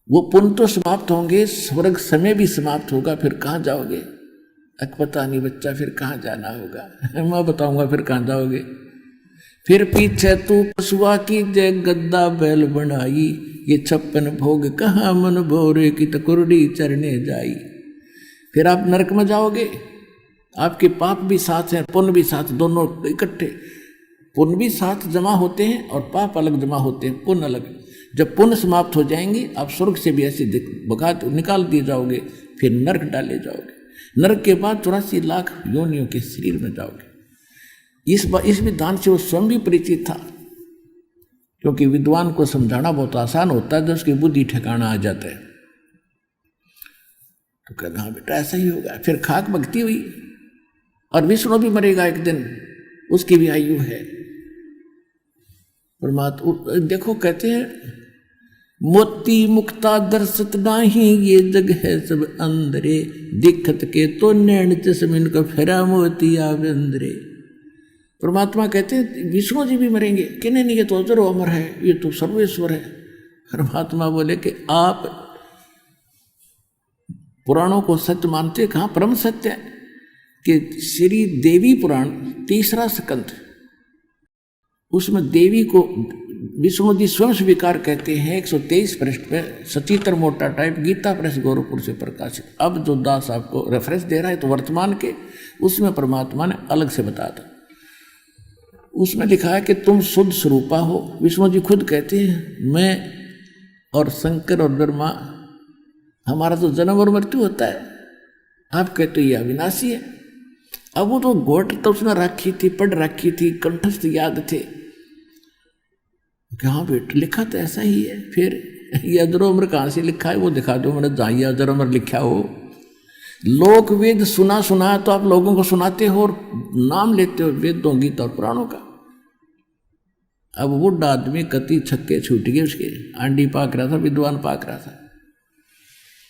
वो पुण्य तो समाप्त होंगे, स्वर्ग समय भी समाप्त होगा, फिर कहाँ जाओगे? पता नहीं बच्चा, फिर कहाँ जाना होगा। मैं बताऊंगा फिर कहाँ जाओगे। फिर पीछे तू पशुआ की जय गद्दा बैल बनाई, ये 56 भोग कहाँ मन भोरे की तकुरड़ी चरने जाई। फिर आप नरक में जाओगे। आपके पाप भी साथ हैं, पुण्य भी साथ, दोनों इकट्ठे। पुण्य भी साथ जमा होते हैं और पाप अलग जमा होते हैं, पुण्य अलग। जब पुण्य समाप्त हो जाएंगे आप स्वर्ग से भी ऐसे भगा निकाल दिए जाओगे, फिर नरक डाले जाओगे। नरक के बाद 84 लाख योनियों के शरीर में जाओगे। इस विधान से वो स्वयं भी परिचित था, क्योंकि विद्वान को समझाना बहुत आसान होता है जब उसकी बुद्धि ठिकाना आ जाता है। तो कहना हाँ बेटा ऐसा ही होगा। फिर खाक भक्ति हुई, और विष्णु भी मरेगा एक दिन, उसकी भी आयु है। परमात्मा देखो कहते हैं मोती मुक्ता दर्शत नाही, ये जग है सब अंदरे, दिखत के तो नैन चश्मिन का फेरा मोती आवे अंदरे। परमात्मा कहते हैं विष्णु जी भी मरेंगे कि नहीं, ये तो अजर अमर है, ये तो सर्वेश्वर है। परमात्मा बोले कि आप पुराणों को सत्य मानते, कहाँ परम सत्य है कि श्री देवी पुराण 3रा स्कंध, उसमें देवी को विष्णु जी स्वयं स्वीकार कहते हैं 123 पृष्ठ पे, सचित्र मोटा टाइप, गीता प्रेस गोरखपुर से प्रकाशित। अब जो दास आपको रेफरेंस दे रहा है तो वर्तमान के, उसमें परमात्मा ने अलग से बताया था। उसमें लिखा है कि तुम शुद्ध स्वरूपा हो। विष्णु जी खुद कहते हैं मैं और शंकर और ब्रह्मा, हमारा तो जन्म और मृत्यु होता है, आप कहते हो ये अविनाशी है। अब वो तो घोट तो उसने रखी थी, पढ़ रखी थी, कंठस्थ याद थे। हाँ बेटा लिखा तो ऐसा ही है। फिर ये अजर उम्र कहाँ से लिखा है वो दिखा दो, मैंने जाइए अजर उम्र लिखा हो। लोक वेद सुना सुना तो आप लोगों को सुनाते हो और नाम लेते हो वेदों गीता और पुराणों का। अब बुढ़ा आदमी कति छक्के छूट गए उसके, आंडी पाक रहा था, विद्वान पाक रहा था।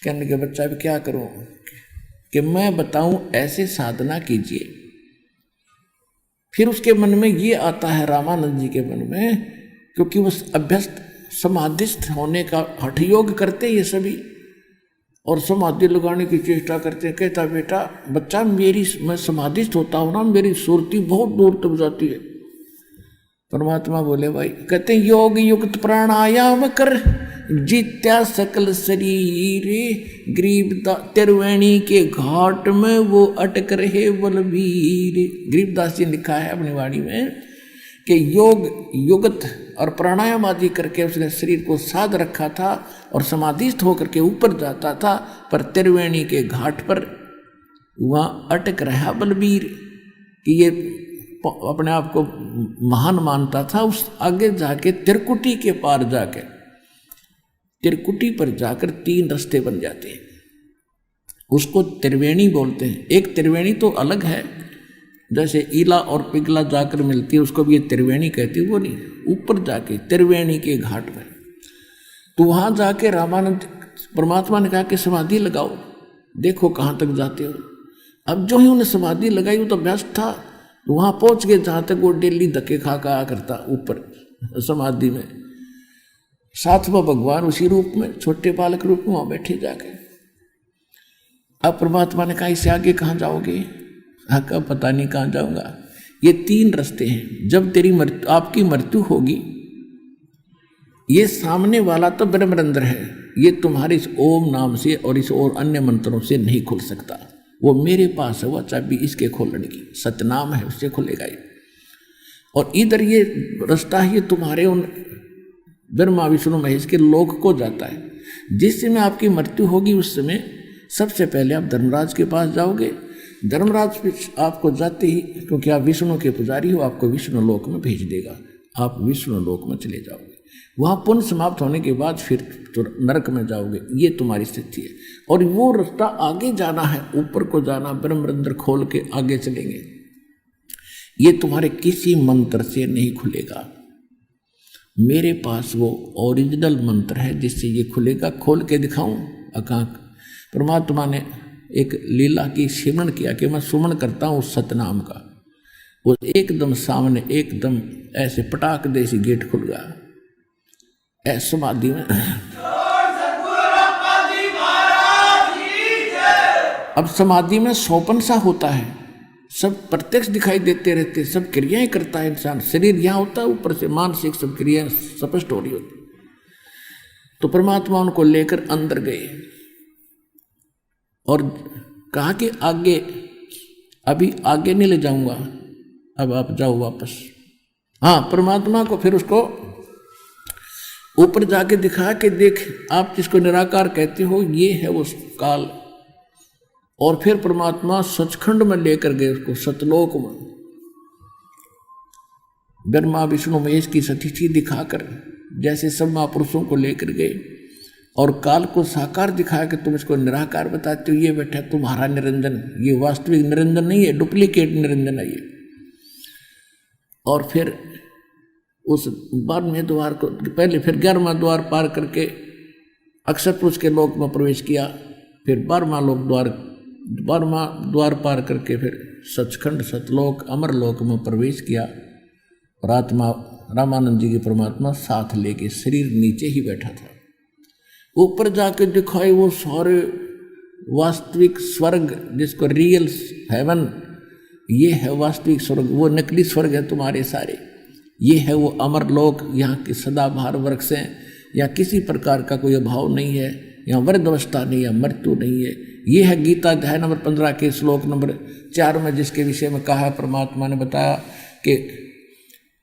कहने के बच्चा भी क्या करूं कि मैं बताऊं ऐसे साधना कीजिए। फिर उसके मन में ये आता है, रामानंद जी के मन में, क्योंकि वो अभ्यस्त समाधिस्थ होने का हठ योग करते ये सभी, और समाधि लगाने की चेष्टा करते हैं। कहता बेटा बच्चा मैं समाधिस्थ होता हूँ ना, मेरी सुरती बहुत दूर तक जाती है। परमात्मा बोले भाई, कहते योग युक्त प्राणायाम कर, जीत्या सकल शरीर, गरीबदास त्रिवेणी के घाट में वो अटक रहे बलवीर। गरीबदास जी लिखा है अपनी वाणी में कि योग युगत और प्राणायाम आदि करके उसने शरीर को साध रखा था और समाधिस्थ होकर के ऊपर जाता था, पर त्रिवेणी के घाट पर वहाँ अटक रहा बलवीर। कि ये अपने आप को महान मानता था। उस आगे जाके त्रिकुटी के पार जाके, त्रिकुटी पर जाकर 3 रास्ते बन जाते हैं, उसको त्रिवेणी बोलते हैं। एक त्रिवेणी तो अलग है, जैसे ईला और पिघला जाकर मिलती है उसको भी ये त्रिवेणी कहती है, वो नहीं। ऊपर जाके त्रिवेणी के घाट में, तो वहां जाके रामानंद परमात्मा ने कहा कि समाधि लगाओ, देखो कहाँ तक जाते हो। अब जो ही उन्हें समाधि लगाई वो तो व्यस्त था, तो वहां पहुंच गए जहां तक वो डेली धक्के खा आ करता ऊपर समाधि में। साथ में भगवान उसी रूप में, छोटे बालक रूप में वहां बैठे जाके। अब परमात्मा ने कहा इससे आगे कहाँ जाओगे? का पता नहीं कहाँ जाऊंगा। ये 3 रास्ते हैं। जब तेरी आपकी मृत्यु होगी, ये सामने वाला तो ब्रह्मरंध्र है, ये तुम्हारे इस ओम नाम से और इस और अन्य मंत्रों से नहीं खुल सकता। वो मेरे पास है वो चाबी इसके खोलने की, सतनाम है उससे खुलेगा ये। और इधर ये रास्ता है, ये तुम्हारे उन ब्रह्मा विष्णु महेश के लोक को जाता है। जिस समय आपकी मृत्यु होगी उस समय सबसे पहले आप धर्मराज के पास जाओगे। धर्मराज आपको जाते ही, क्योंकि आप विष्णु के पुजारी हो, आपको विष्णु लोक में भेज देगा। आप विष्णु लोक में चले जाओगे। वहाँ पुण्य समाप्त होने के बाद फिर तो नरक में जाओगे। ये तुम्हारी स्थिति है। और वो रास्ता आगे जाना है, ऊपर को जाना, ब्रह्मरंध्र खोल के आगे चलेंगे। ये तुम्हारे किसी मंत्र से नहीं खुलेगा। मेरे पास वो ओरिजिनल मंत्र है जिससे ये खुलेगा। खोल के दिखाऊं आकांक। परमात्मा ने एक लीला की स्मरण किया कि मैं सुमन करता हूँ उस सतनाम का। वो एकदम सामने एकदम ऐसे पटाख जैसी गेट खुल गया। ऐसे समाधि में अब समाधि में सोपन सा होता है, सब प्रत्यक्ष दिखाई देते रहते, सब क्रियाएं करता है इंसान, शरीर यहाँ होता है, ऊपर से मानसिक सब क्रियाएं स्पष्ट हो रही होती। तो परमात्मा उनको लेकर अंदर गए और कहा कि आगे, अभी आगे नहीं ले जाऊंगा, अब आप जाओ वापस। हाँ, परमात्मा को फिर उसको ऊपर जाके दिखा के देख, आप जिसको निराकार कहते हो ये है वो काल। और फिर परमात्मा सचखंड में लेकर गए उसको, सतलोक में, ब्रह्मा विष्णु महेश की सतीथि दिखाकर, जैसे सब महापुरुषों को लेकर गए और काल को साकार दिखाया कि तुम इसको निराकार बताते हो, ये बैठा तुम्हारा निरंजन, ये वास्तविक निरंजन नहीं है, डुप्लीकेट निरंजन है ये। और फिर उस 12वें द्वार को, पहले फिर 11वां द्वार पार करके अक्षर पुरुष के लोक में प्रवेश किया, फिर 12वां द्वार पार करके फिर सचखंड सतलोक अमरलोक में प्रवेश किया। और आत्मा रामानंद जी की परमात्मा साथ लेके, शरीर नीचे ही बैठा था। ऊपर जाके दिखाए वो सारे वास्तविक स्वर्ग, जिसको रियल हेवन, ये है वास्तविक स्वर्ग, वो नकली स्वर्ग है तुम्हारे सारे। ये है वो अमरलोक, यहाँ की सदाबहार वृक्ष हैं, यहाँ किसी प्रकार का कोई अभाव नहीं है, यहाँ वृद्धावस्था नहीं है, मृत्यु नहीं है। ये है गीता अध्याय नंबर 15 के श्लोक नंबर 4 में, जिसके विषय में कहा परमात्मा ने बताया कि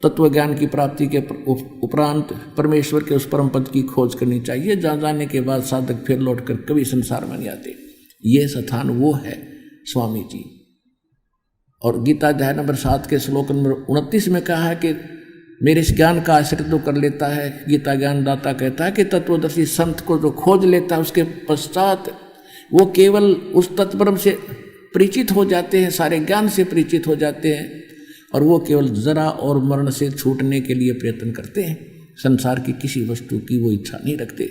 तत्व ज्ञान की प्राप्ति के उपरांत परमेश्वर के उस परम पद की खोज करनी चाहिए, जहाँ जाने के बाद साधक फिर लौटकर कभी संसार में नहीं आते। ये स्थान वो है स्वामी जी। और गीता अध्याय नंबर 7 के श्लोक नंबर 29 में कहा है कि मेरे इस ज्ञान का आश्रित तो कर लेता है। गीता ज्ञान दाता कहता है कि तत्वदर्शी संत को जो खोज लेता है, उसके पश्चात वो केवल उस तत्ब्रह्म से परिचित हो जाते हैं, सारे ज्ञान से परिचित हो जाते हैं, और वो केवल जरा और मरण से छूटने के लिए प्रयत्न करते हैं। संसार की किसी वस्तु की वो इच्छा नहीं रखते,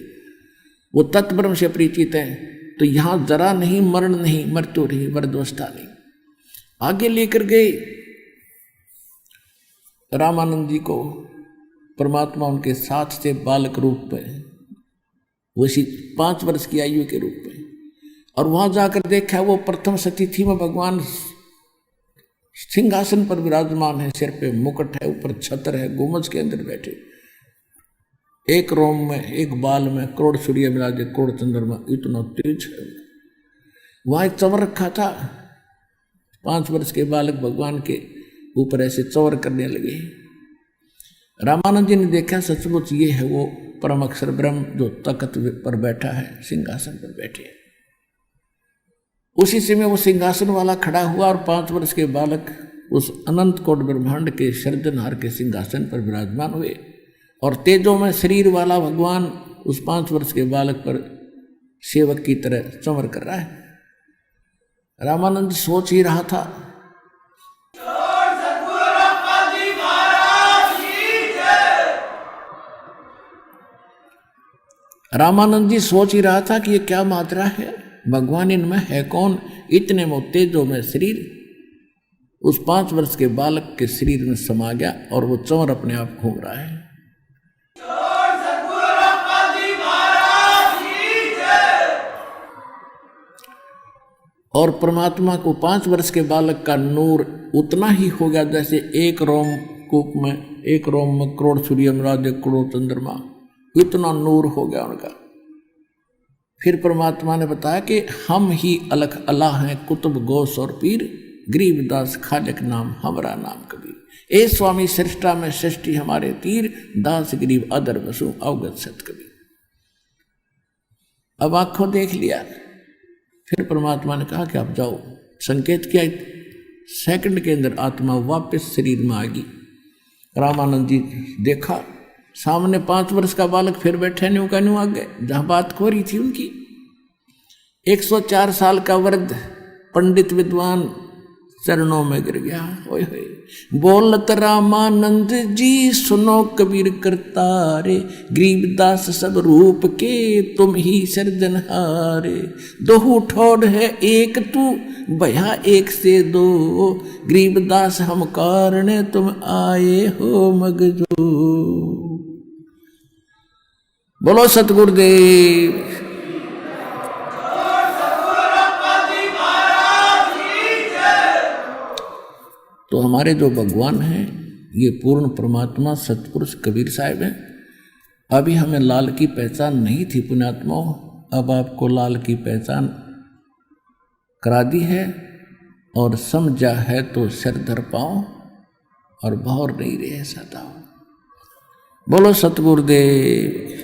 वो तत्ब्रह्म से परिचित हैं। तो यहाँ जरा नहीं, मरण नहीं, मृत्यु नहीं, वृद्धावस्था नहीं। आगे लेकर गए रामानंद जी को परमात्मा, उनके साथ से बालक रूप में, वैसी 5 वर्ष की आयु के रूप में। और वहां जाकर देखा वो प्रथम सतीथि में भगवान सिंहासन पर विराजमान है, सिर पे मुकुट है, ऊपर छत्र है, गुम्बज के अंदर बैठे, एक रोम में, एक बाल में करोड़ सूर्य मिला दे, करोड़ चंद्रमा, इतना तेज है। वहां एक चंवर रखा था, 5 वर्ष के बालक भगवान के ऊपर ऐसे चौर करने लगे। रामानंद जी ने देखा सचमुच ये है वो परम अक्षर ब्रह्म जो तख्त पर बैठा है, सिंहासन पर बैठे। उसी समय वो सिंहासन वाला खड़ा हुआ और 5 वर्ष के बालक उस अनंत कोट ब्रह्मांड के सृजनहार के सिंहासन पर विराजमान हुए। और तेजों में शरीर वाला भगवान उस 5 वर्ष के बालक पर सेवक की तरह चंवर कर रहा है। रामानंद सोच ही रहा था, रामानंद जी सोच ही रहा था कि ये क्या मात्रा है, भगवान इनमें है कौन। इतने में तेजों में शरीर उस 5 वर्ष के बालक के शरीर में समा गया और वो चंवर अपने आप घूम रहा है। और परमात्मा को 5 वर्ष के बालक का नूर उतना ही हो गया जैसे एक रोम कूप में, एक रोम में करोड़ सूर्य मिला दे, करोड़ चंद्रमा, इतना नूर हो गया उनका। फिर परमात्मा ने बताया कि हम ही अलख अल्लाह हैं, कुतुब गोस और पीर, गरीबदास खालिक नाम हमारा नाम कबीर। ए स्वामी सृष्टा में सृष्टि हमारे तीर, दास गरीब अदर बसु अवगत सत कबीर। अब आंखों देख लिया। फिर परमात्मा ने कहा कि आप जाओ। संकेत किया, सेकंड के अंदर आत्मा वापस शरीर में आ गई। रामानंद जी देखा सामने 5 वर्ष का बालक फिर बैठे, न्यू का न्यू आ गए जहां बात हो रही थी उनकी। 104 साल का वृद्ध पंडित विद्वान चरणों में गिर गया। ओए होए, बोलत रामानंद जी सुनो कबीर करतारे, गरीबदास सब रूप के तुम ही सृजनहारे। दोहू ठोड़ है एक तू भया एक से दो, गरीबदास हम कारण तुम आए हो मगजो। बोलो सतगुरुदेव। तो हमारे जो भगवान हैं ये पूर्ण परमात्मा सतपुरुष कबीर साहब हैं। अभी हमें लाल की पहचान नहीं थी पुण्यात्माओं, अब आपको लाल की पहचान करा दी है और समझा है तो सिर धर पाओ और भौर नहीं रहे सताओ। बोलो सतगुरुदेव।